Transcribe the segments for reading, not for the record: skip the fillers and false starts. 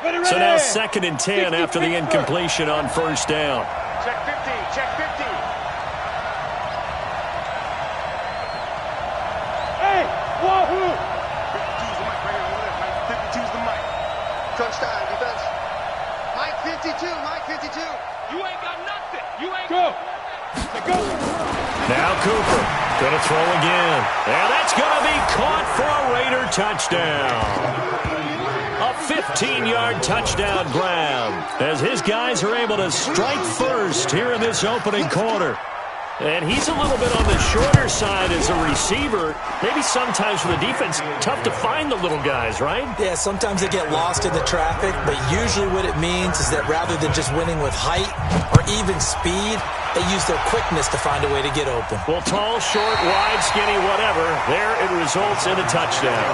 So now 2nd and 10 after the incompletion on first down. Check 50, check 50. Hey, wahoo! 52's the mic right here, over there. Mike 52's the mic. Crunch time, defense. Mike 52, Mike 52. You ain't got nothing. You ain't go. Go. Now Cooper going to throw again. And that's going to be caught for a Raider touchdown. A 15-yard touchdown grab as his guys are able to strike first here in this opening quarter. And he's a little bit on the shorter side as a receiver. Maybe sometimes for the defense, tough to find the little guys, right? Yeah, sometimes they get lost in the traffic, but usually what it means is that rather than just winning with height or even speed, they use their quickness to find a way to get open. Well, tall, short, wide, skinny, whatever, there it results in a touchdown.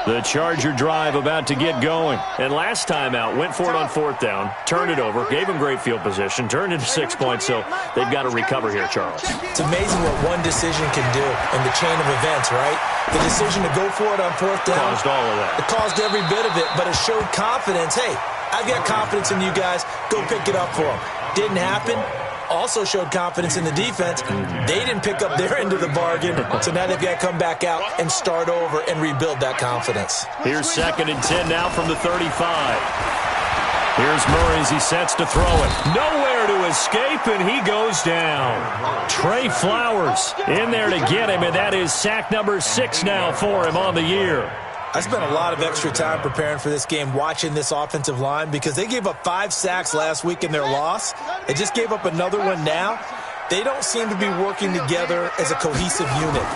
The Charger drive about to get going. And last time out, went for it on 4th down, turned it over, gave them great field position, turned into 6 points, so they've got to recover here, Charles. It's amazing what one decision can do in the chain of events, right? The decision to go for it on 4th down. Caused all of that. It caused every bit of it, but it showed confidence. Hey, I've got confidence in you guys. Go pick it up for them. Didn't happen. Also showed confidence in the defense. They didn't pick up their end of the bargain, so now they've got to come back out and start over and rebuild that confidence. Here's 2nd and 10 now from the 35. Here's Murray as he sets to throw it. Nowhere to escape, and he goes down. Trey Flowers in there to get him, and that is sack number 6 now for him on the year. I spent a lot of extra time preparing for this game watching this offensive line because they gave up 5 sacks last week in their loss. They just gave up another one now. They don't seem to be working together as a cohesive unit.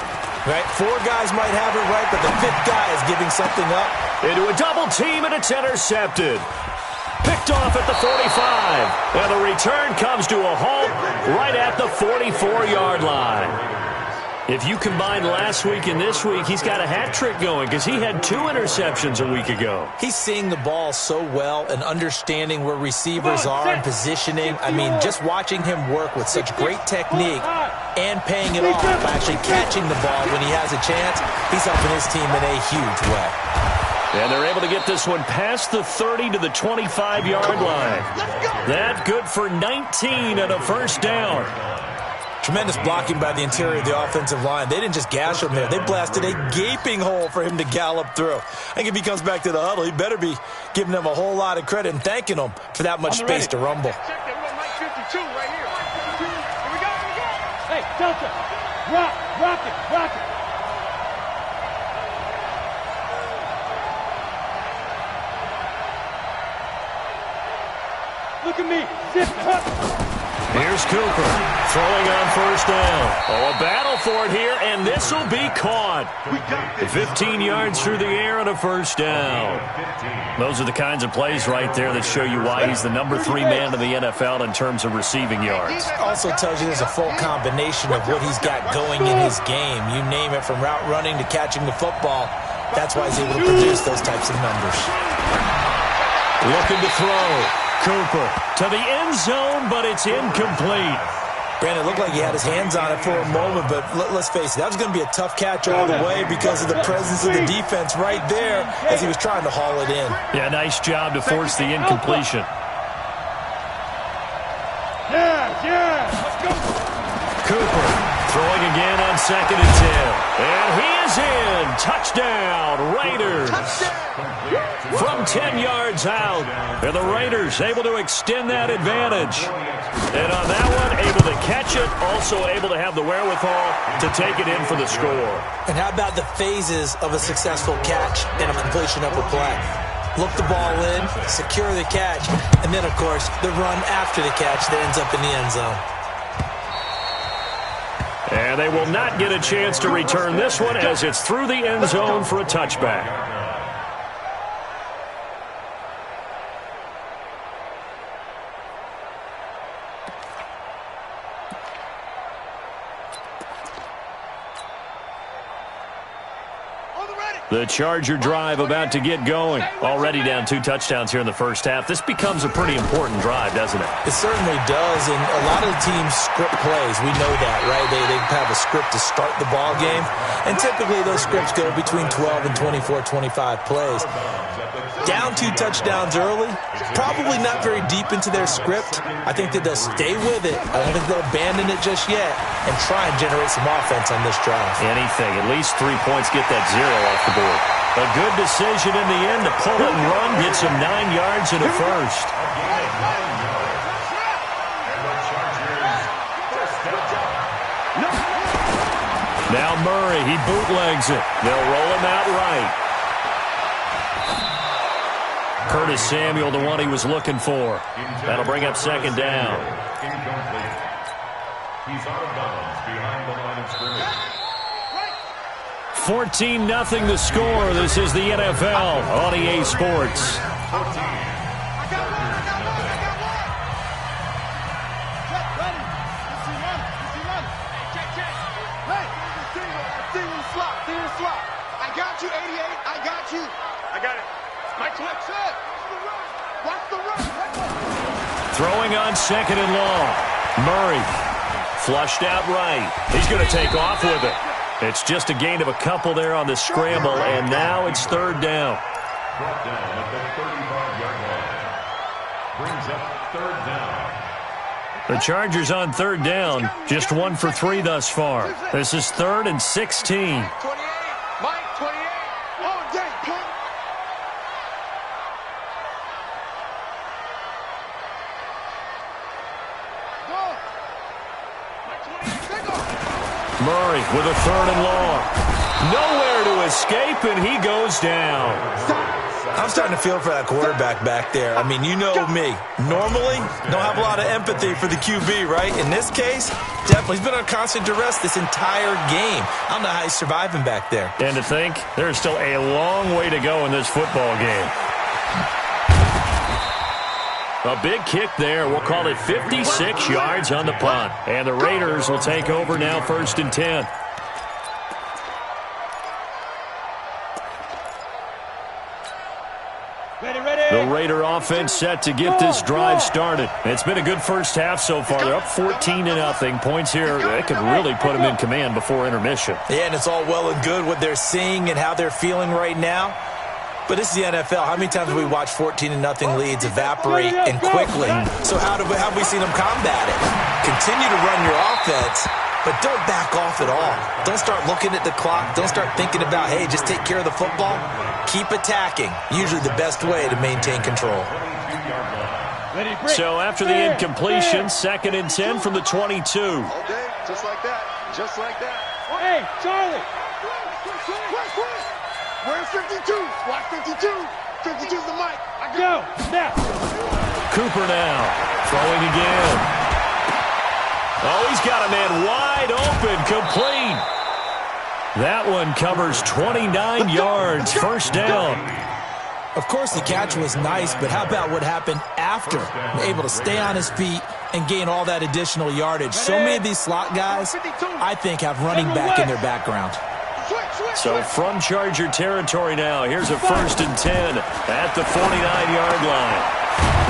Right? 4 guys might have it right, but the 5th guy is giving something up. Into a double team, and it's intercepted. Picked off at the 45. And the return comes to a halt right at the 44-yard line. If you combine last week and this week, he's got a hat trick going because he had 2 interceptions a week ago. He's seeing the ball so well and understanding where receivers are and positioning. I mean, just watching him work with such great technique and paying it off by actually catching the ball when he has a chance, he's helping his team in a huge way. And they're able to get this one past the 30 to the 25-yard line. That good for 19 and a first down. Tremendous blocking by the interior of the offensive line. They didn't just gash him there. They blasted a gaping hole for him to gallop through. I think if he comes back to the huddle, he better be giving them a whole lot of credit and thanking them for that much space to rumble. Check that. We got Mike 52 right here. Here we go, here we go. Hey, Delta. Rock it, rock it. Look at me. Zip up. Here's Cooper throwing on first down. Oh, a battle for it here, and this will be caught. 15 yards through the air and a first down. Those are the kinds of plays right there that show you why he's the number 3 man in the NFL in terms of receiving yards. Also tells you there's a full combination of what he's got going in his game. You name it, from route running to catching the football. That's why he's able to produce those types of numbers. Looking to throw. Cooper to the end zone, but it's incomplete. Brandon, it looked like he had his hands on it for a moment, but let's face it, that was going to be a tough catch all the way because of the presence of the defense right there as he was trying to haul it in. Yeah, nice job to force the incompletion. Yeah, let's go. Cooper throwing again on 2nd and 10. And he is in. Touchdown, Raiders. From 10 yards out. And the Raiders able to extend that advantage. And on that one, able to catch it. Also able to have the wherewithal to take it in for the score. And how about the phases of a successful catch and a completion of a play? Look the ball in, secure the catch, and then, of course, the run after the catch that ends up in the end zone. And they will not get a chance to return this one as it's through the end zone for a touchback. On the ready. The Charger drive about to get going. Already down 2 touchdowns here in the first half. This becomes a pretty important drive, doesn't it? It certainly does, and a lot of the teams script plays. We know that, right? They have a script to start the ball game, and typically those scripts go between 12 and 24, 25 plays. Down 2 touchdowns early, probably not very deep into their script. I think that they'll stay with it. I don't think they'll abandon it just yet and try and generate some offense on this drive. Anything. At least 3 points, get that 0 off the board. A good decision in the end to pull it and run, gets him 9 yards in a first. Now Murray, he bootlegs it. They'll roll him out right. Curtis Samuel, the one he was looking for. That'll bring up second down. He's out of bounds behind the line of scrimmage. 14-0 the score. This is the NFL on EA Sports. I got you, 88. I got you. I got it. Mike, watch the run. Throwing on second and long. Murray flushed out right. He's going to take off with it. It's just a gain of a couple there on the scramble, and now it's third down. Brought down at the 35-yard line. Brings up third down. The Chargers on third down, just 1 for 3 thus far. This is 3rd and 16. 28, Mike, 28. Oh, dang, punt. Murray with a 3rd and long. Nowhere to escape, and he goes down. I'm starting to feel for that quarterback back there. I mean, you know me. Normally, don't have a lot of empathy for the QB, right? In this case, definitely. He's been on constant duress this entire game. I don't know how he's surviving back there. And to think, there's still a long way to go in this football game. A big kick there. We'll call it 56 yards on the punt. And the Raiders will take over now, 1st and 10. The Raider offense set to get this drive started. It's been a good first half so far. They're up 14-0. Points here, they could really put them in command before intermission. Yeah, and it's all well and good what they're seeing and how they're feeling right now. But this is the NFL. How many times have we watched 14-0 leads evaporate and quickly? So how have we seen them combat it? Continue to run your offense, but don't back off at all. Don't start looking at the clock. Don't start thinking about, hey, just take care of the football. Keep attacking. Usually the best way to maintain control. So after the incompletion, 2nd and 10 from the 22. All day, just like that. Just like that. Hey, Charlie. Where's 52? Watch 52. 52's the mic. Go. Now. Cooper now. Throwing again. Oh, he's got a man wide open. Complete. That one covers 29 yards. First down. Of course, the catch was nice, but how about what happened after? Able to stay on his feet and gain all that additional yardage. So many of these slot guys, I think, have running back in their background. So from Charger territory now, here's a 1st and 10 at the 49-yard line.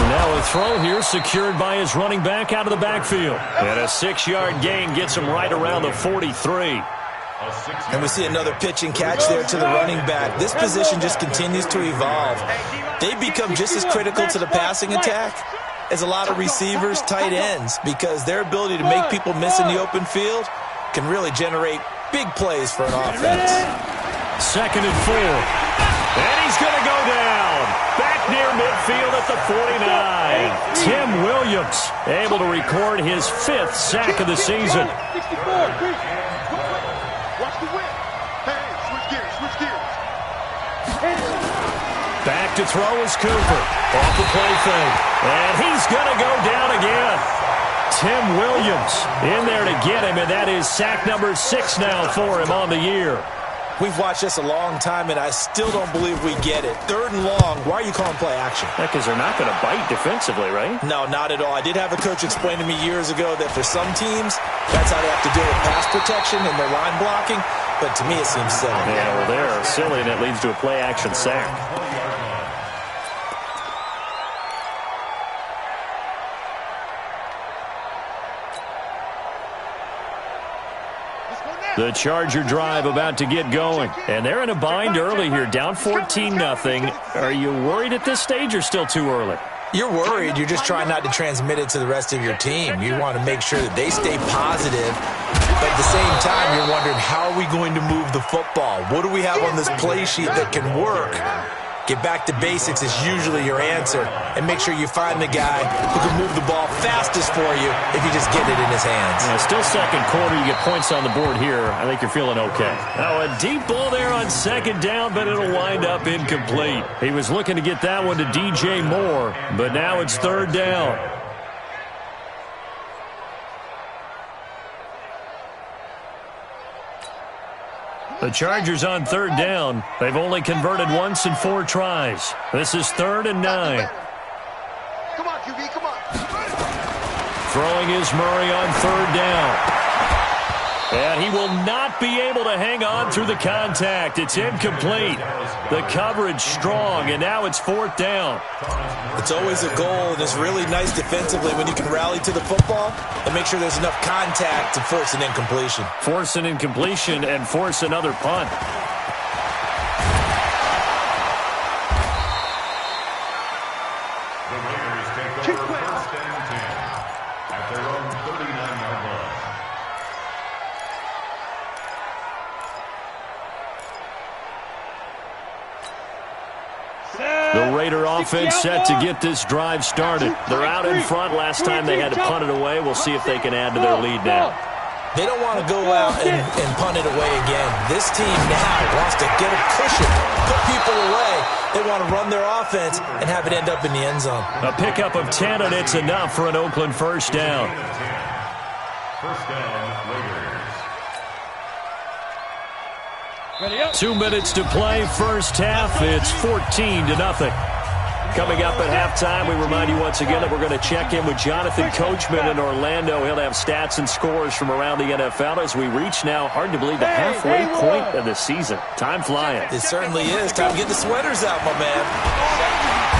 And now a throw here secured by his running back out of the backfield. And a 6-yard gain gets him right around the 43. And we see another pitch and catch there to the running back. This position just continues to evolve. They become just as critical to the passing attack as a lot of receivers, tight ends, because their ability to make people miss in the open field can really generate big plays for an offense. 2nd and 4. And he's going to go down. Back near midfield at the 49. Tim Williams able to record his 5th sack of the season. 64. Watch the whip. Hey, switch gears. Back to throw is Cooper. Off the play fake. And he's going to go down again. Tim Williams in there to get him, and that is sack number 6 now for him on the year. We've watched this a long time, and I still don't believe we get it. 3rd and long. Why are you calling play action? Because they're not going to bite defensively, right? No, not at all. I did have a coach explain to me years ago that for some teams, that's how they have to deal with pass protection and their line blocking. but to me it seems silly. Yeah, well, they're silly, and it leads to a play-action sack. The Charger drive about to get going. And they're in a bind early here, down 14-0. Are you worried at this stage or still too early? You're worried. You're just trying not to transmit it to the rest of your team. You want to make sure that they stay positive. But at the same time, you're wondering, how are we going to move the football? What do we have on this play sheet that can work? Get back to basics is usually your answer. And make sure you find the guy who can move the ball fastest for you if you just get it in his hands. Yeah, still second quarter. You get points on the board here. I think you're feeling okay. Now, a deep ball there on second down, but it'll wind up incomplete. He was looking to get that one to DJ Moore, but now it's third down. The Chargers on third down. They've only converted once in 4 tries. This is 3rd and 9. Come on, QB, come on. Throwing is Murray on third down. And he will not be able to hang on through the contact. It's incomplete. The coverage strong, and now it's 4th down. It's always a goal, and it's really nice defensively when you can rally to the football and make sure there's enough contact to force an incompletion. Force an incompletion and force another punt. The Raider offense set to get this drive started. They're out in front. Last time they had to punt it away. We'll see if they can add to their lead now. They don't want to go out and punt it away again. This team now wants to get a cushion, put people away. They want to run their offense and have it end up in the end zone. A pickup of 10, and it's enough for an Oakland first down. First down, Raiders. 2 minutes to play, first half. It's 14-0. Coming up at halftime, we remind you once again that we're going to check in with Jonathan Coachman in Orlando. He'll have stats and scores from around the NFL as we reach now, hard to believe, the halfway point of the season. Time flying. It certainly is. Time to get the sweaters out, my man.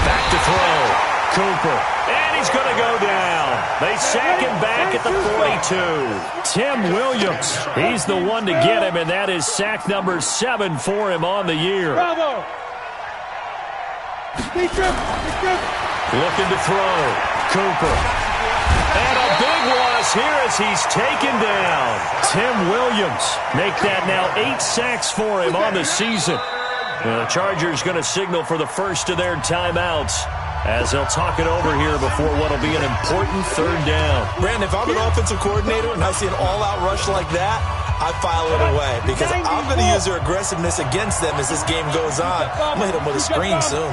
Back to throw. Cooper. And he's going to go down. They sack him back at the 42. Tim Williams. He's the one to get him, and that is sack number 7 for him on the year. Bravo. Looking to throw. Cooper. And a big loss here as he's taken down. Tim Williams. Make that now 8 sacks for him on the season. The Chargers going to signal for the first of their timeouts as they'll talk it over here before what will be an important third down. Brandon, if I'm an offensive coordinator and I see an all-out rush like that, I file it away because I'm going to use their aggressiveness against them as this game goes on. I'm going to hit them with a screen soon.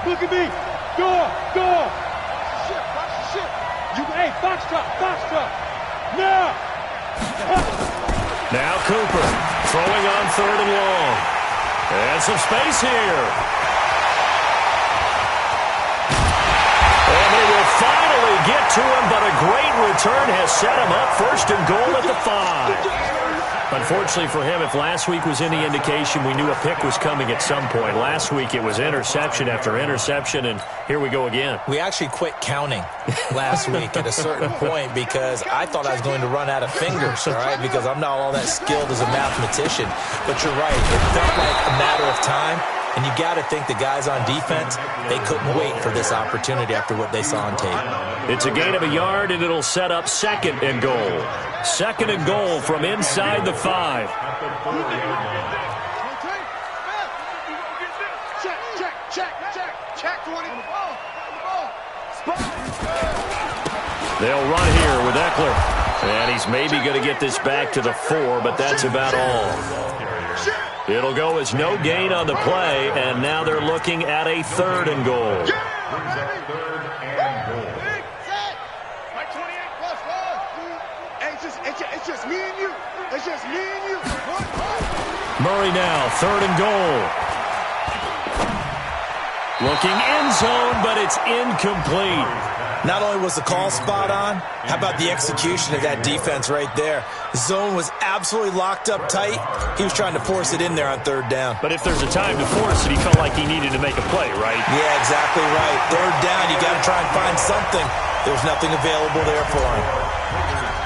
Look at me. Door. Shit. Hey, foxtrot. No. Now Cooper throwing on 3rd and long. And some space here. And they will finally get to him, but a great return has set him up 1st and goal at the 5. Unfortunately for him, if last week was any indication, we knew a pick was coming at some point. Last week it was interception after interception, and here we go again. We actually quit counting last week at a certain point because I thought I was going to run out of fingers, all right, because I'm not all that skilled as a mathematician. But you're right. It felt like a matter of time, and you got to think the guys on defense, they couldn't wait for this opportunity after what they saw on tape. It's a gain of a yard, and it'll set up 2nd and goal. 2nd and goal from inside the 5. Check 20. They'll run here with Eckler. And he's maybe going to get this back to the 4, but that's about all. It'll go as no gain on the play, and now they're looking at a 3rd and goal. It's just me and you. It's just me and you. Murray now, 3rd and goal. Looking end zone, but it's incomplete. Not only was the call spot on, how about the execution of that defense right there? The zone was absolutely locked up tight. He was trying to force it in there on third down. But if there's a time to force it, he felt like he needed to make a play, right? Yeah, exactly right. Third down, you got to try and find something. There's nothing available there for him.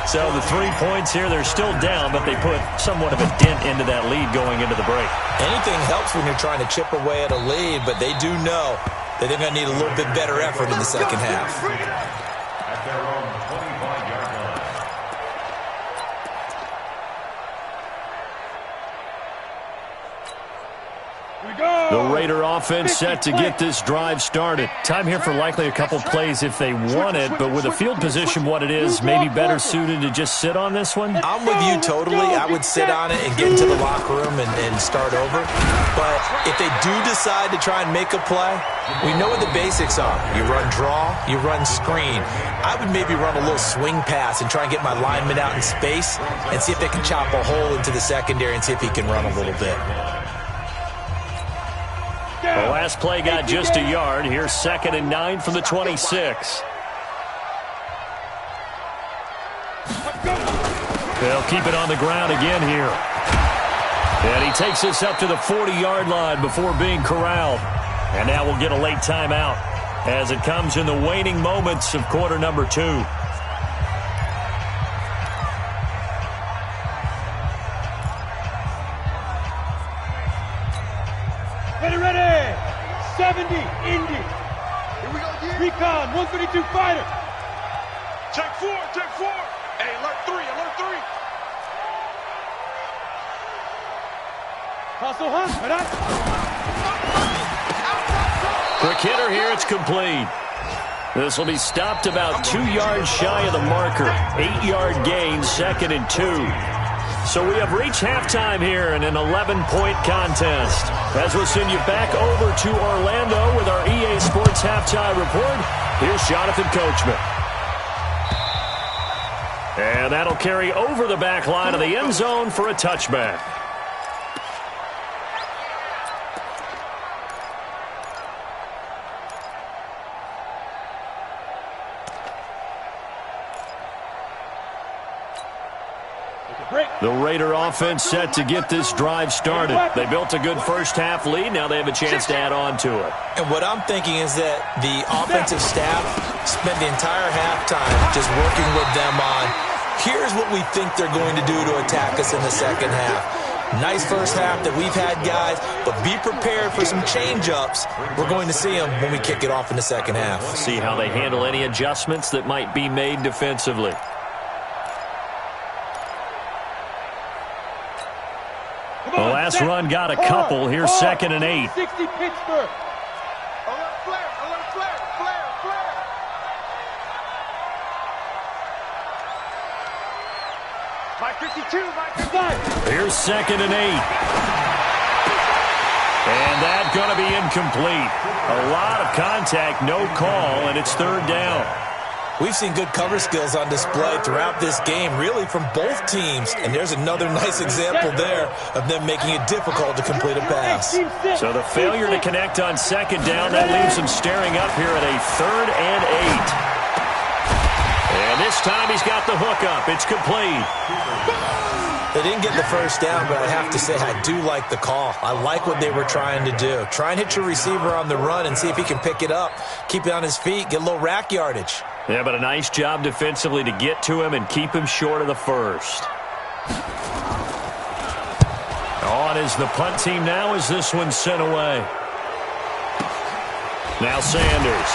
So the 3 points here, they're still down, but they put somewhat of a dent into that lead going into the break. Anything helps when you're trying to chip away at a lead, but they do know that they're going to need a little bit better effort in the second half. At their own 25-yard line. The Raider offense set to get this drive started. Time here for likely a couple plays if they want it, but with the field position what it is, maybe better suited to just sit on this one? I'm with you totally. I would sit on it and get into the locker room and start over. But if they do decide to try and make a play, we know what the basics are. You run draw, you run screen. I would maybe run a little swing pass and try and get my lineman out in space and see if they can chop a hole into the secondary and see if he can run a little bit. The last play got just a yard. Here's 2nd and 9 from the 26. They'll keep it on the ground again here. And he takes us up to the 40-yard line before being corralled. And now we'll get a late timeout as it comes in the waning moments of quarter number 2. Ready. 70, Indy. Here we go, yeah. Recon, 132 fighter. Check 4. Hey, alert 3. Paso Hunt, right? Quick hitter here, it's complete. This will be stopped about 2 yards shy of the marker. 8-yard gain, 2nd and 2. So we have reached halftime here in an 11-point contest. As we'll send you back over to Orlando with our EA Sports Halftime Report, here's Jonathan Coachman. And that'll carry over the back line of the end zone for a touchback. The Raider offense set to get this drive started. They built a good first-half lead. Now they have a chance to add on to it. And what I'm thinking is that the offensive staff spent the entire halftime just working with them on, here's what we think they're going to do to attack us in the second half. Nice first half that we've had, guys, but be prepared for some change-ups. We're going to see them when we kick it off in the second half. See how they handle any adjustments that might be made defensively. The last run got a couple. Here's 2nd and 8. 60 Pittsburgh. Alert flare. Mike 52, Mike 55. Here's 2nd and 8. And that's going to be incomplete. A lot of contact, no call, and it's 3rd down. We've seen good cover skills on display throughout this game, really from both teams. And there's another nice example there of them making it difficult to complete a pass. So the failure to connect on 2nd down, that leaves him staring up here at a 3rd and 8. And this time he's got the hook up. It's complete. They didn't get the first down, but I have to say I do like the call. I like what they were trying to do. Try and hit your receiver on the run and see if he can pick it up. Keep it on his feet, get a little rack yardage. Yeah, but a nice job defensively to get to him and keep him short of the first. On is the punt team now as this one's sent away. Now Sanders.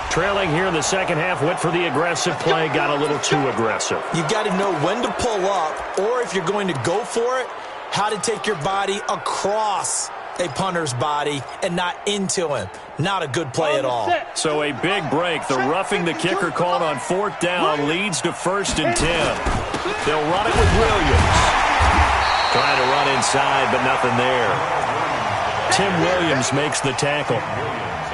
Trailing here in the second half, went for the aggressive play, got a little too aggressive. You've got to know when to pull up, or if you're going to go for it, how to take your body across a punter's body and not into him. Not a good play at all. So a big break. The roughing the kicker called on 4th down leads to 1st and 10. They'll run it with Williams. Trying to run inside, but nothing there. Tim Williams makes the tackle.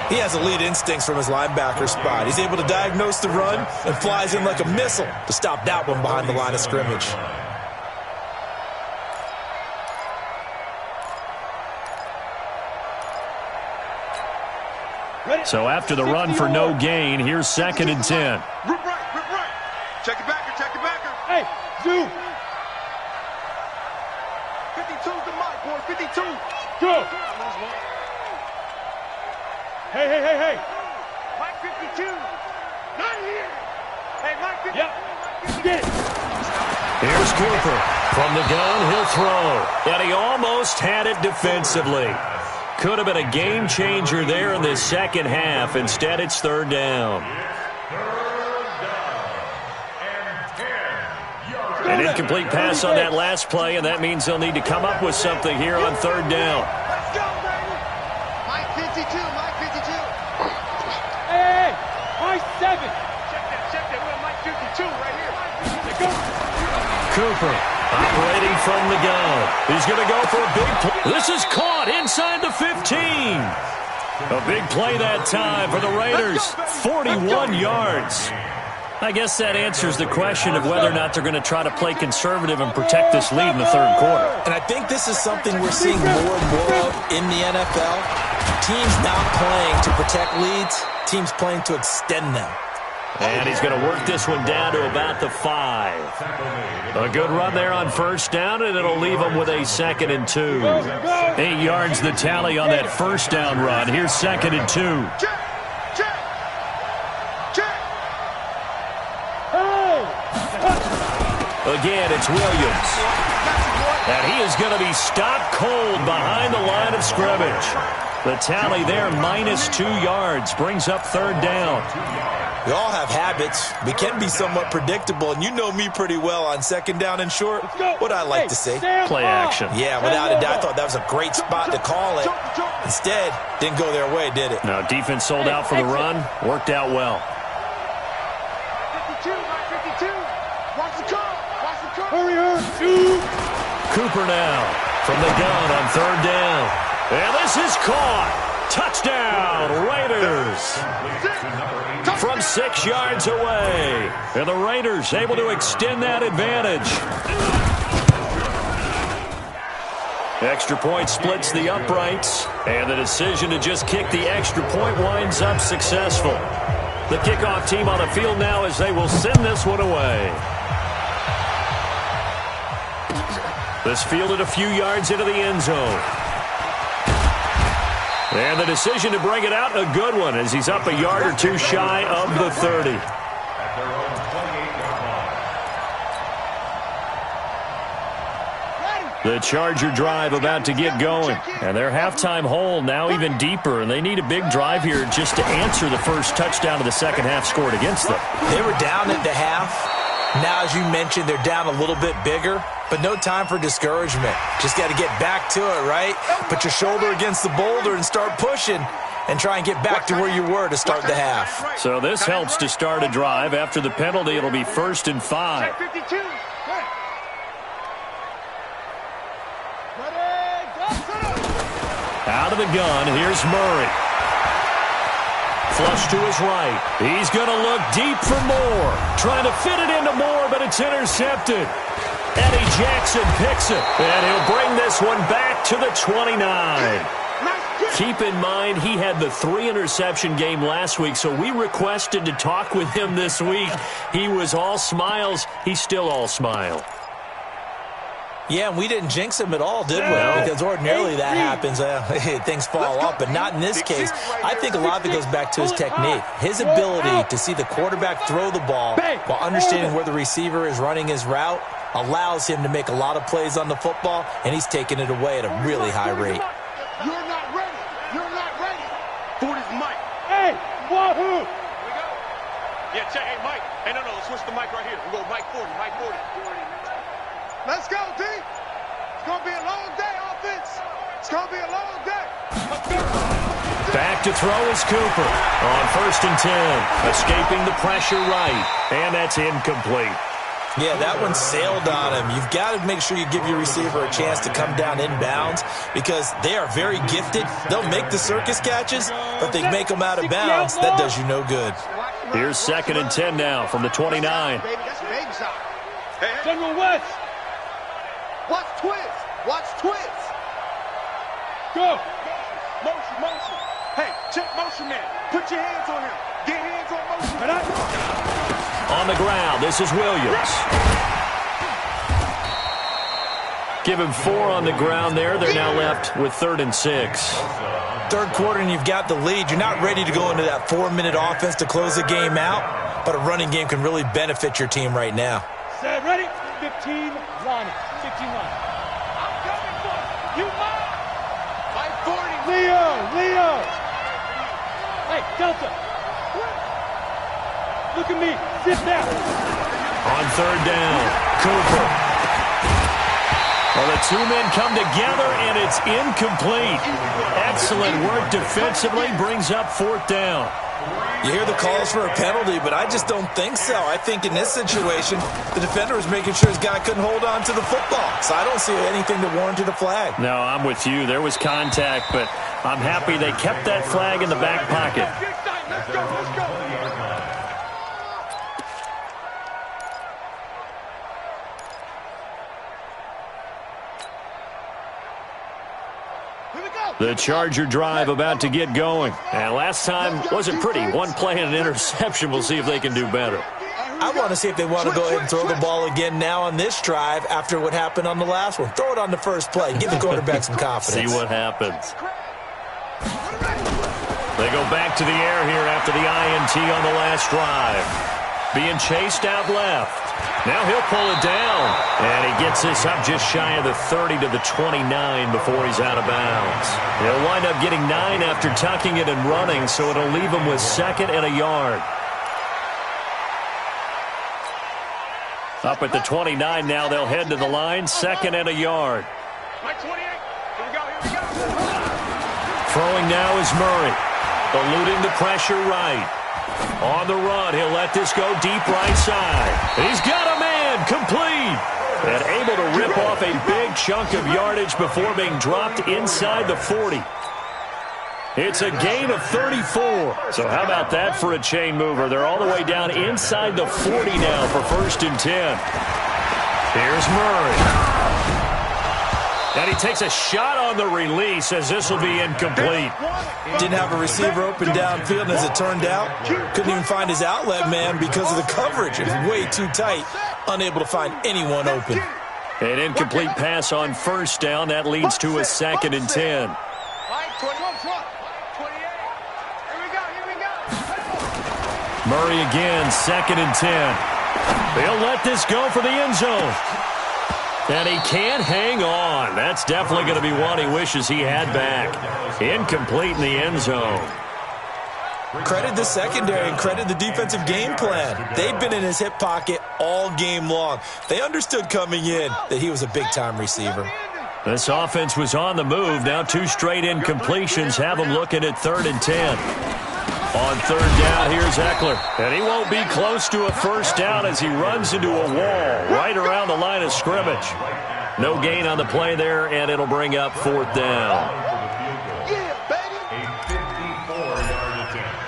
He has elite instincts from his linebacker spot. He's able to diagnose the run and flies in like a missile to stop that one behind the line of scrimmage. So after the run for no gain, here's 2nd and 10. Rip right, rip right. Check it backer, check it backer. Hey, zoom. 52's the mic, boy, 52. Go. Hey, hey, hey, hey. Mike 52. Not here. Hey, Mike 52. Yep. Get it. Here's Cooper. From the gun, he'll throw. And he almost had it defensively. Could have been a game changer there in this second half. Instead, it's 3rd down. An incomplete pass on that last play, and that means they'll need to come up with something here on 3rd down. Let's go, baby. Mike 52, Mike 52. Hey, hey, Mike 7. Check that. We're Mike 52 right here. Go. Cooper operating from the gun. He's going to go for a big play. This is caught inside the 15. A big play that time for the Raiders. 41 yards. I guess that answers the question of whether or not they're going to try to play conservative and protect this lead in the 3rd quarter. And I think this is something we're seeing more and more of in the NFL. Teams not playing to protect leads, teams playing to extend them. And he's going to work this one down to about the 5. A good run there on 1st down, and it'll leave him with a 2nd and 2. 8 yards the tally on that 1st down run. Here's 2nd and 2. Check. Again, it's Williams. And he is going to be stopped cold behind the line of scrimmage. The tally there, -2 yards, brings up 3rd down. We all have habits. We can be somewhat predictable, and you know me pretty well on 2nd down and short. What I like to say. Play action. Yeah, without a doubt, I thought that was a great spot to call it. Instead, didn't go their way, did it? No, defense sold out for the run. Worked out well. 52, Mike 52. Watch the car. Hurry, hurry. Cooper now from the gun on 3rd down. And this is caught. Touchdown, Raiders. From 6 yards away. And the Raiders able to extend that advantage. Extra point splits the uprights. And the decision to just kick the extra point winds up successful. The kickoff team on the field now as they will send this one away. This fielded a few yards into the end zone. And the decision to bring it out, a good one, as he's up a yard or two shy of the 30. The Charger drive about to get going. And their halftime hole now even deeper, and they need a big drive here just to answer the first touchdown of the second half scored against them. They were down at the half. Now, as you mentioned, they're down a little bit bigger, but no time for discouragement. Just got to get back to it, right? Put your shoulder against the boulder and start pushing and try and get back to where you were to start the half. So this helps to start a drive. After the penalty, it'll be 1st and 5. 52. Out of the gun, here's Murray. Flush to his right. He's going to look deep for Moore. Trying to fit it into Moore, but it's intercepted. Eddie Jackson picks it. And he'll bring this one back to the 29. Keep in mind, he had the 3-interception game last week, so we requested to talk with him this week. He was all smiles. He's still all smile. Yeah, and we didn't jinx him at all, did we? No. Because ordinarily that happens. Things fall off. But not in this case. I think a lot of it goes back to his technique. His ability to see the quarterback throw the ball while understanding where the receiver is running his route allows him to make a lot of plays on the football, and he's taking it away at a really high rate. You're not ready. You're not ready. 40's Mike. Hey, wahoo! Here we go. Yeah, check. Hey, Mike. Hey, no, let's switch the mic right here. We'll go Mike 40, Mike 40. Let's go, D. It's going to be a long day, offense. It's going to be a long day. Let's go. Back to throw is Cooper on 1st and 10. Escaping the pressure right. And that's incomplete. Yeah, that one sailed on him. You've got to make sure you give your receiver a chance to come down inbounds because they are very gifted. They'll make the circus catches, but they make them out of bounds. That does you no good. Here's 2nd and 10 now from the 29. Baby, that's baby side. Hey, hey. General West. Watch twist. Watch twist. Go. Motion, motion. Hey, Check motion man. Put your hands on him. Get hands on motion man. On the ground, this is Williams. Give him 4 on the ground there. They're now left with 3rd and 6. Third quarter and you've got the lead. You're not ready to go into that 4-minute offense to close the game out, but a running game can really benefit your team right now. Set, ready? 15 line. 15 line. I'm coming for you. You mine. Mike 40. Leo. Hey, Delta. Look at me. Sit down. On 3rd down, Cooper. Well, the 2 men come together, and it's incomplete. Excellent work defensively, brings up 4th down. You hear the calls for a penalty, but I just don't think so. I think in this situation, the defender was making sure his guy couldn't hold on to the football. So I don't see anything that warranted a flag. No, I'm with you. There was contact, but I'm happy they kept that flag in the back pocket. Let's go. The Charger drive about to get going. And last time wasn't pretty. One play and an interception. We'll see if they can do better. I want to see if they want to go ahead and throw the ball again now on this drive after what happened on the last one. Throw it on the first play. Give the quarterback some confidence. See what happens. They go back to the air here after the INT on the last drive. Being chased out left. Now he'll pull it down. And he gets this up just shy of the 30 to the 29 before he's out of bounds. He'll wind up getting 9 after tucking it and running, so it'll leave him with 2nd and a yard. Up at the 29 now, they'll head to the line, 2nd and a yard. Mike 28. Here we go. Throwing now is Murray. Eluding the pressure right. On the run, he'll let this go deep right side. He's got a man, complete. And able to rip off a big chunk of yardage before being dropped inside the 40. It's a gain of 34. So how about that for a chain mover? They're all the way down inside the 40 now for 1st and 10. Here's Murray. And he takes a shot on the release as this will be incomplete. Didn't have a receiver open downfield, and as it turned out, couldn't even find his outlet man because of the coverage. It was way too tight, unable to find anyone open. An incomplete pass on 1st down. That leads to a 2nd and 10. Mike 21, 28. Here we go. Murray again, 2nd and 10. They'll let this go for the end zone. And he can't hang on. That's definitely going to be one he wishes he had back. Incomplete in the end zone. Credit the secondary and credit the defensive game plan. They've been in his hip pocket all game long. They understood coming in that he was a big-time receiver. This offense was on the move. Now 2 straight incompletions have them looking at 3rd and 10. On 3rd down, here's Eckler. And he won't be close to a 1st down as he runs into a wall right around the line of scrimmage. No gain on the play there, and it'll bring up 4th down. Yeah, baby. A 54-yard attempt.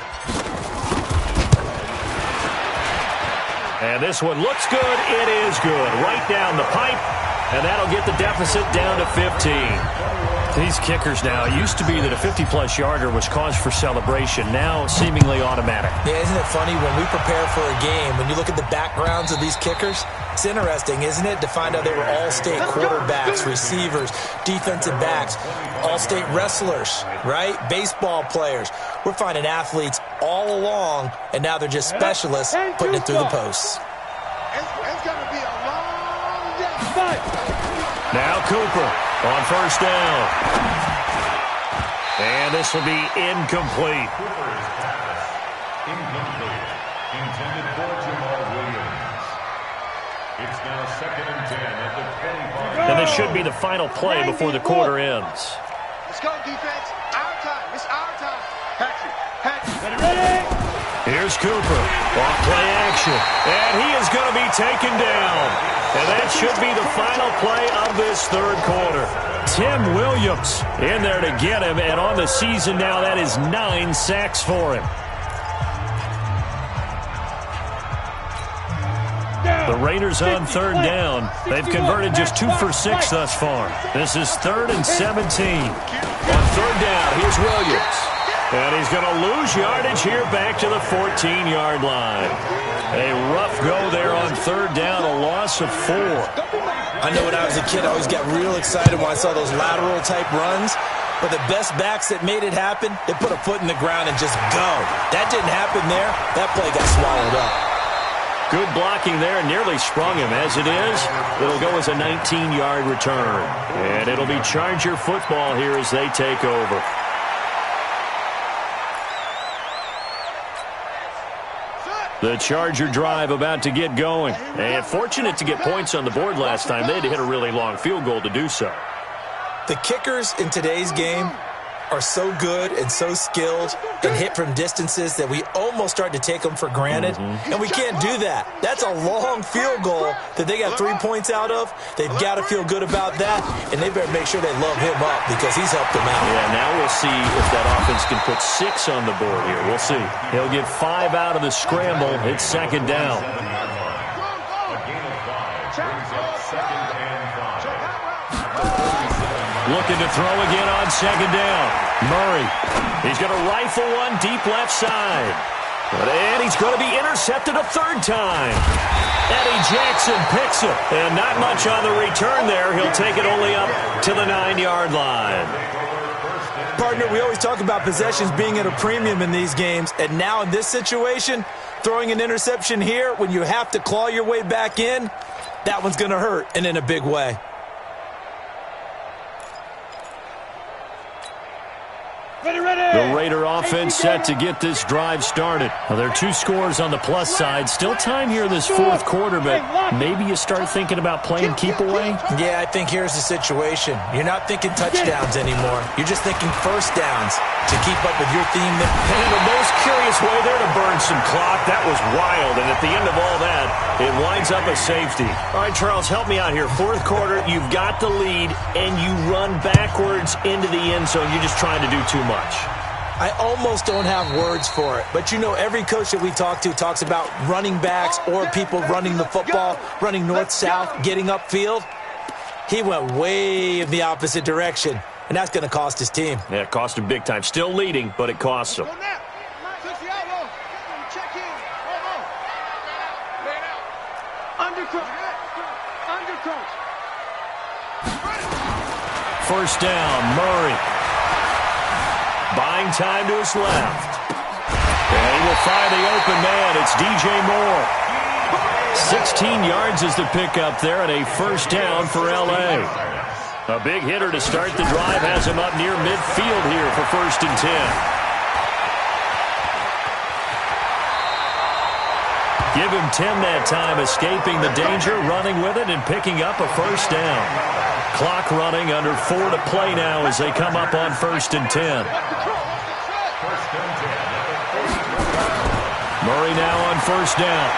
And this one looks good. It is good. Right down the pipe, and that'll get the deficit down to 15. These kickers now, it used to be that a 50-plus yarder was cause for celebration, now seemingly automatic. Yeah, isn't it funny when we prepare for a game, when you look at the backgrounds of these kickers, it's interesting, isn't it, to find out they were all-state quarterbacks, receivers, defensive backs, all-state wrestlers, right? Baseball players. We're finding athletes all along, and now they're just specialists putting it through the posts. It's going to be a long day. Now Cooper on 1st down. And this will be incomplete. Incomplete. Intended for Jamal Williams. It's now 2nd and 10 at the 25. And this should be the final play before the quarter ends. Let's go, defense. Our time. It's our time. Patrick. Ready? Here's Cooper. Off play action. And he is going to be taken down. And that should be the final play of this 3rd quarter. Tim Williams in there to get him. And on the season now, that is 9 sacks for him. The Raiders on 3rd down. They've converted just 2 for 6 thus far. This is 3rd and 17. On 3rd down, here's Williams. And he's going to lose yardage here back to the 14-yard line. A rough go there on third down, a loss of 4. I know when I was a kid, I always got real excited when I saw those lateral-type runs. But the best backs that made it happen, they put a foot in the ground and just go. That didn't happen there. That play got swallowed up. Good blocking there, nearly sprung him. As it is, it'll go as a 19-yard return. And it'll be Charger football here as they take over. The Charger drive about to get going. And fortunate to get points on the board last time. They had to hit a really long field goal to do so. The kickers in today's game are so good and so skilled and hit from distances that we almost start to take them for granted. And we can't do that. That's a long field goal that they got 3 points out of. They've got to feel good about that, and they better make sure they love him up because he's helped them out. Yeah, now we'll see if that offense can put 6 on the board here. We'll see. He'll get 5 out of the scramble. It's second down. Looking to throw again on second down. Murray. He's going to rifle one deep left side. And he's going to be intercepted a third time. Eddie Jackson picks it. And not much on the return there. He'll take it only up to the 9-yard line. Partner, we always talk about possessions being at a premium in these games. And now in this situation, throwing an interception here when you have to claw your way back in, that one's going to hurt, and in a big way. The Raider offense set to get this drive started. Well, there are 2 scores on the plus side. Still time here in this fourth quarter, but maybe you start thinking about playing keep away? Yeah, I think here's the situation. You're not thinking touchdowns anymore. You're just thinking first downs to keep up with your theme. And the most curious way there to burn some clock. That was wild, and at the end of all that, it winds up a safety. All right, Charles, help me out here. Fourth quarter, you've got the lead, and you run backwards into the end zone. You're just trying to do too much. I almost don't have words for it. But, you know, every coach that we talk to talks about running backs or people running the football, running north-south, getting upfield. He went way in the opposite direction, and that's going to cost his team. Yeah, it cost him big time. Still leading, but it costs him. First down, Murray. Buying time to his left. And he will find the open man. It's DJ Moore. 16 yards is the pickup there, and a first down for L.A. A big hitter to start the drive has him up near midfield here for first and 10. Give him 10 that time, escaping the danger, running with it, and picking up a first down. Clock running, under 4 to play now as they come up on first and 10. Murray now on first down.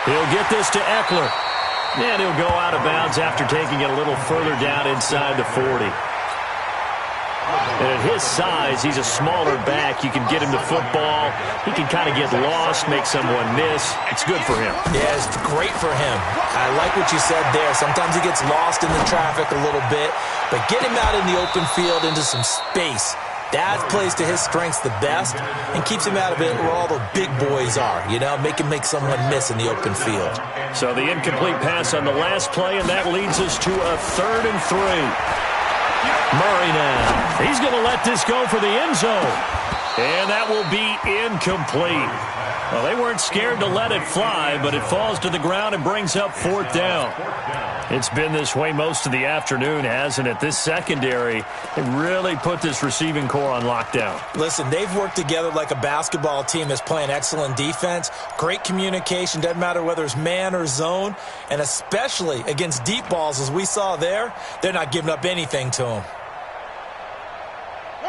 He'll get this to Eckler. And he'll go out of bounds after taking it a little further down inside the 40. And at his size, he's a smaller back. You can get him to football. He can kind of get lost, make someone miss. It's good for him. Yeah, it's great for him. I like what you said there. Sometimes he gets lost in the traffic a little bit. But get him out in the open field into some space. That plays to his strengths the best and keeps him out of it where all the big boys are, you know, make him make someone miss in the open field. So the incomplete pass on the last play, and that leads us to a 3rd and 3. Murray now. He's going to let this go for the end zone. And that will be incomplete. Well, they weren't scared to let it fly, but it falls to the ground and brings up 4th down. It's been this way most of the afternoon, hasn't it? This secondary really put this receiving core on lockdown. Listen, they've worked together like a basketball team that's playing excellent defense. Great communication, doesn't matter whether it's man or zone. And especially against deep balls, as we saw there, they're not giving up anything to them.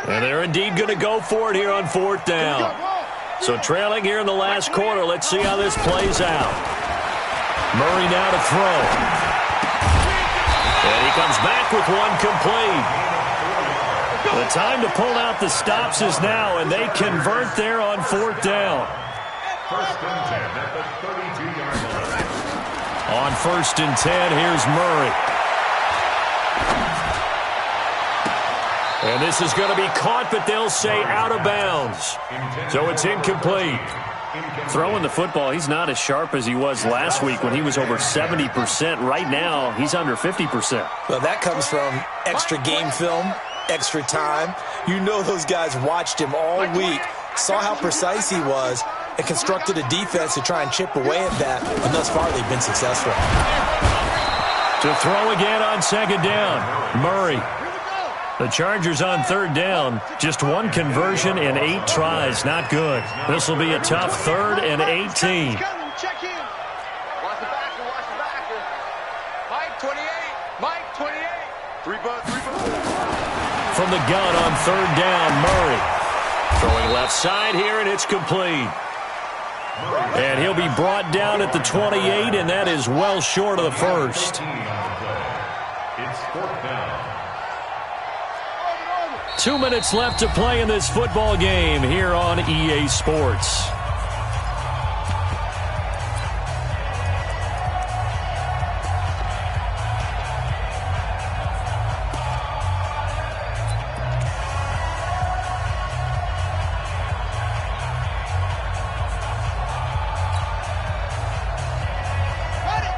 And they're indeed going to go for it here on 4th down. So trailing here in the last quarter, let's see how this plays out. Murray now to throw. And he comes back with one complete. The time to pull out the stops is now, and they convert there on 4th down. First and 10 at the 32-yard line. On 1st and 10, here's Murray. And this is going to be caught, but they'll say out of bounds. So it's incomplete. Throwing the football, he's not as sharp as he was last week when he was over 70%. Right now, he's under 50%. Well, that comes from extra game film, extra time. You know those guys watched him all week, saw how precise he was, and constructed a defense to try and chip away at that. And thus far, they've been successful. To throw again on second down, Murray. The Chargers on third down, just one conversion in 8 tries. Not good. This will be a tough 3rd and 18. Check in. Watch the backer, watch the backer. Mike 28, Mike 28. 3 bucks, 3 bucks. From the gun on third down, Murray. Throwing left side here, and it's complete. And he'll be brought down at the 28, and that is well short of the first. It's 4th down. 2 minutes left to play in this football game here on EA Sports.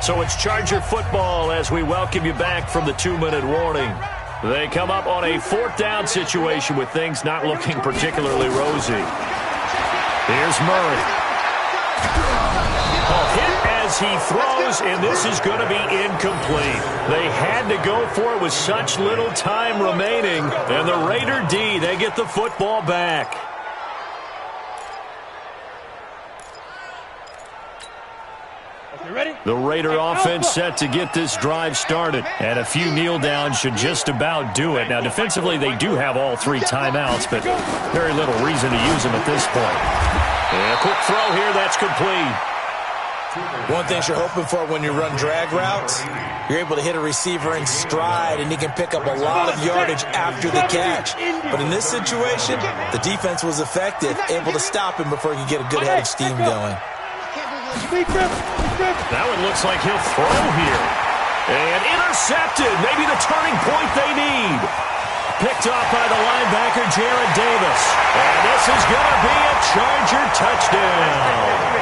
So it's Charger football as we welcome you back from the 2-minute warning. They come up on a 4th down situation with things not looking particularly rosy. Here's Murray. A hit as he throws, and this is going to be incomplete. They had to go for it with such little time remaining, and the Raider D, they get the football back. The Raider offense set to get this drive started. And a few kneel downs should just about do it. Now, defensively, they do have all 3 timeouts, but very little reason to use them at this point. And a quick throw here, that's complete. One thing you're hoping for when you run drag routes, you're able to hit a receiver in stride, and he can pick up a lot of yardage after the catch. But in this situation, the defense was effective, able to stop him before he could get a good head of steam going. That one looks like he'll throw here. And intercepted. Maybe the turning point they need. Picked off by the linebacker, Jared Davis. And this is going to be a Charger touchdown.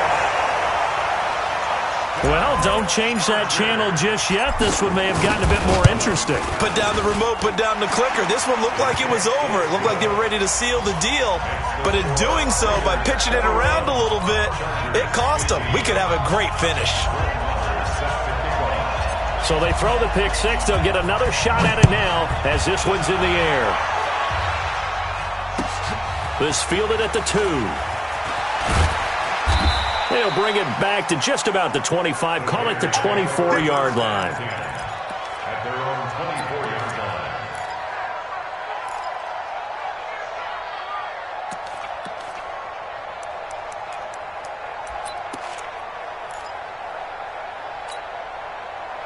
Well, don't change that channel just yet. This one may have gotten a bit more interesting. Put down the remote, put down the clicker. This one looked like it was over. It looked like they were ready to seal the deal. But in doing so, by pitching it around a little bit, it cost them. We could have a great finish. So they throw the pick six. They'll get another shot at it now as this one's in the air. This fielded at the 2. They'll bring it back to just about the 25. Call it the 24-yard line. At their own 24-yard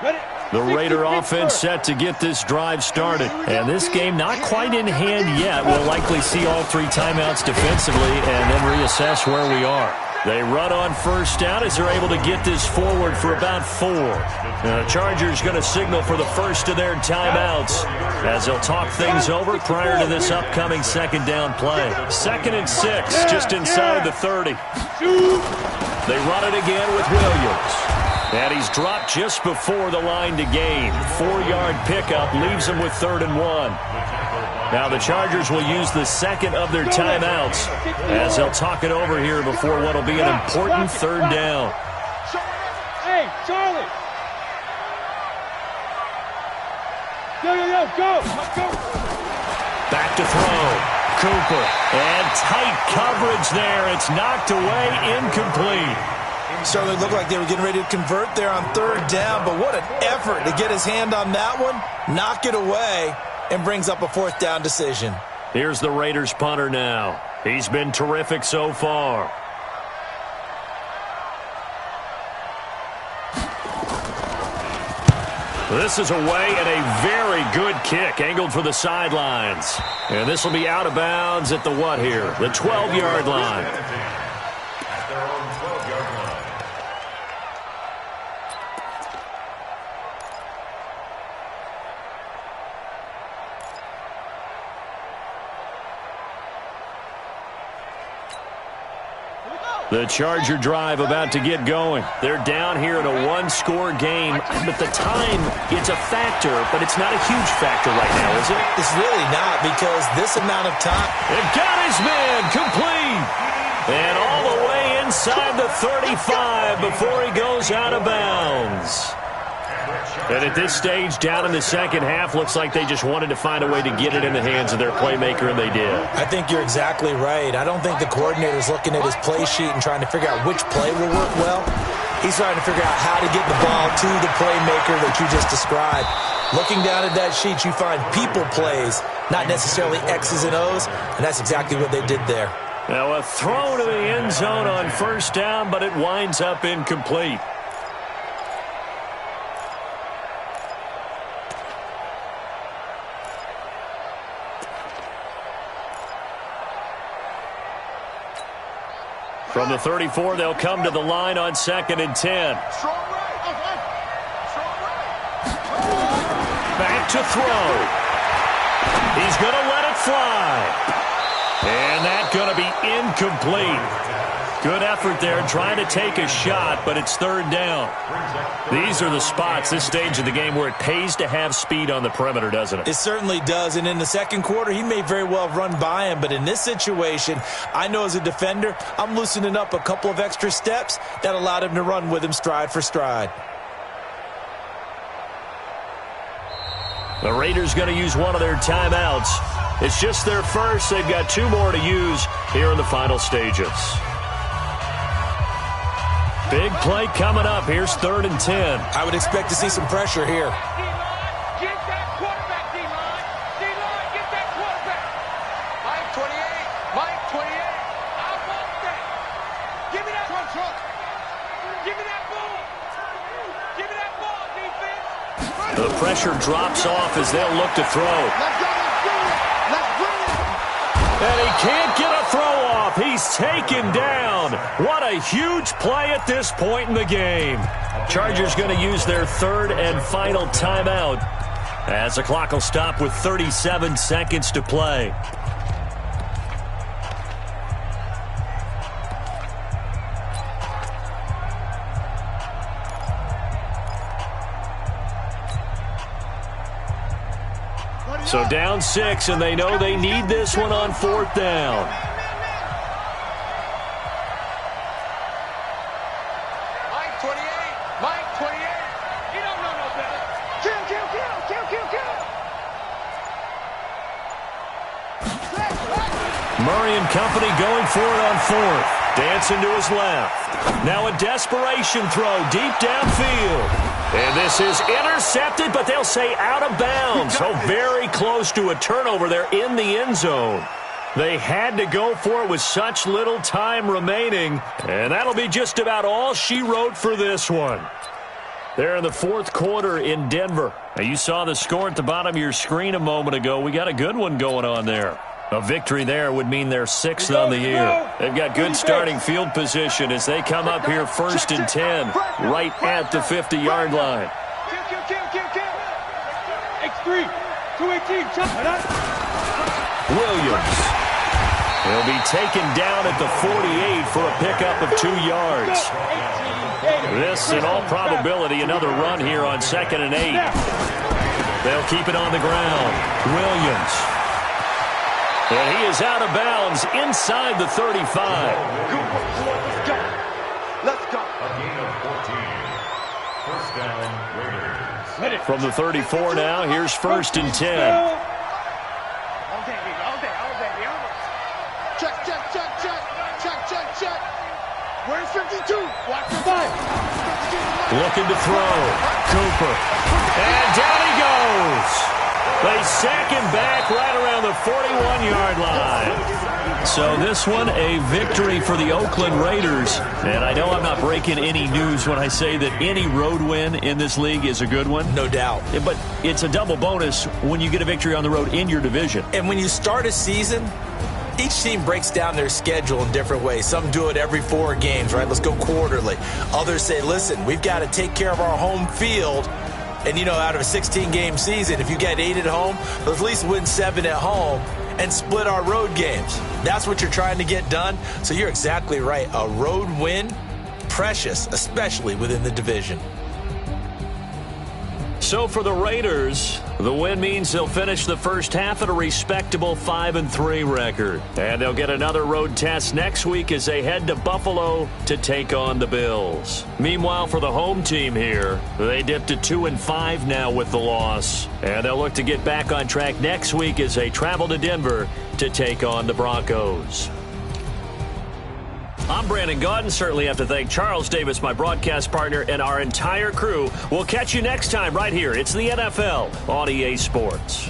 line. The Raider offense set to get this drive started. And this game not quite in hand yet. We'll likely see all 3 timeouts defensively and then reassess where we are. They run on first down as they're able to get this forward for about 4. Now, the Chargers going to signal for the first of their timeouts as they'll talk things over prior to this upcoming second down play. 2nd and 6, just inside the 30. They run it again with Williams. And he's dropped just before the line to gain. 4-yard pickup leaves him with 3rd and 1. Now the Chargers will use the second of their timeouts as they'll talk it over here before what will be an important 3rd down. Hey, Charlie! Go! Back to throw. Cooper. And tight coverage there. It's knocked away, incomplete. Certainly looked like they were getting ready to convert there on 3rd down, but what an effort to get his hand on that one, knock it away, and brings up a 4th down decision. Here's the Raiders punter now. He's been terrific so far. This is away and a very good kick angled for the sidelines. And this will be out of bounds at the what here? The 12-yard line. At their own 12-yard line. The Charger drive about to get going. They're down here in a one-score game, but the time, it's a factor, but it's not a huge factor right now, is it? It's really not, because this amount of time... It got his man complete! And all the way inside the 35 before he goes out of bounds. And at this stage, down in the second half, looks like they just wanted to find a way to get it in the hands of their playmaker, and they did. I think you're exactly right. I don't think the coordinator's looking at his play sheet and trying to figure out which play will work well. He's trying to figure out how to get the ball to the playmaker that you just described. Looking down at that sheet, you find people plays, not necessarily X's and O's, and that's exactly what they did there. Now a throw to the end zone on first down, but it winds up incomplete. From the 34, they'll come to the line on 2nd and 10. Back to throw. He's going to let it fly. And that's going to be incomplete. Good effort there trying to take a shot, but it's 3rd down. These are the spots, this stage of the game, where it pays to have speed on the perimeter, doesn't it? It certainly does, and in the second quarter, he may very well run by him, but in this situation, I know as a defender, I'm loosening up a couple of extra steps that allowed him to run with him stride for stride. The Raiders going to use one of their timeouts. It's just their first. They've got 2 more to use here in the final stages. Big play coming up. Here's 3rd and 10. I would expect to see some pressure here. D-line, get that quarterback, D-line. D-line, get that quarterback. Mike 28, Mike 28. I want that. Give me that truck. Give me that ball. Give me that ball, defense. The pressure drops off as they'll look to throw. Let's go. Let's bring it. And he can't get a throw off. He's taken down. What a huge play at this point in the game. Chargers going to use their 3rd and final timeout as the clock will stop with 37 seconds to play. So down 6, and they know they need this one on 4th down. Mike 28, Mike 28. You don't know no better. Kill. Murray and company going for it on 4th. Dancing to his left. Now a desperation throw deep downfield. And this is intercepted, but they'll say out of bounds. So very close to a turnover there in the end zone. They had to go for it with such little time remaining. And that'll be just about all she wrote for this one. There in the 4th quarter in Denver. Now you saw the score at the bottom of your screen a moment ago. We got a good one going on there. A victory there would mean they're 6th on the year. They've got good starting field position as they come up here 1st and 10, right at the 50-yard line. Kill. X3, 218, Williams. He'll be taken down at the 48 for a pickup of 2 yards. This, in all probability, another run here on 2nd and 8. They'll keep it on the ground. Williams. And he is out of bounds inside the 35. Let's go. A gain of 14. First down, Raiders. From the 34 now, here's 1st and 10. All day. Check. Where's 52? Watch the fight. Looking to throw. Cooper. And down he goes. They sack him back right around the 41-yard line. So this one, a victory for the Oakland Raiders. And I know I'm not breaking any news when I say that any road win in this league is a good one. No doubt. But it's a double bonus when you get a victory on the road in your division. And when you start a season, each team breaks down their schedule in different ways. Some do it every 4 games, right? Let's go quarterly. Others say, listen, we've got to take care of our home field. And, out of a 16-game season, if you get 8 at home, let's at least win 7 at home and split our road games. That's what you're trying to get done. So you're exactly right. A road win, precious, especially within the division. So for the Raiders, the win means they'll finish the first half at a respectable 5-3 record. And they'll get another road test next week as they head to Buffalo to take on the Bills. Meanwhile, for the home team here, they dipped to 2-5 now with the loss. And they'll look to get back on track next week as they travel to Denver to take on the Broncos. I'm Brandon Gaudin. Certainly have to thank Charles Davis, my broadcast partner, and our entire crew. We'll catch you next time right here. It's the NFL on EA Sports.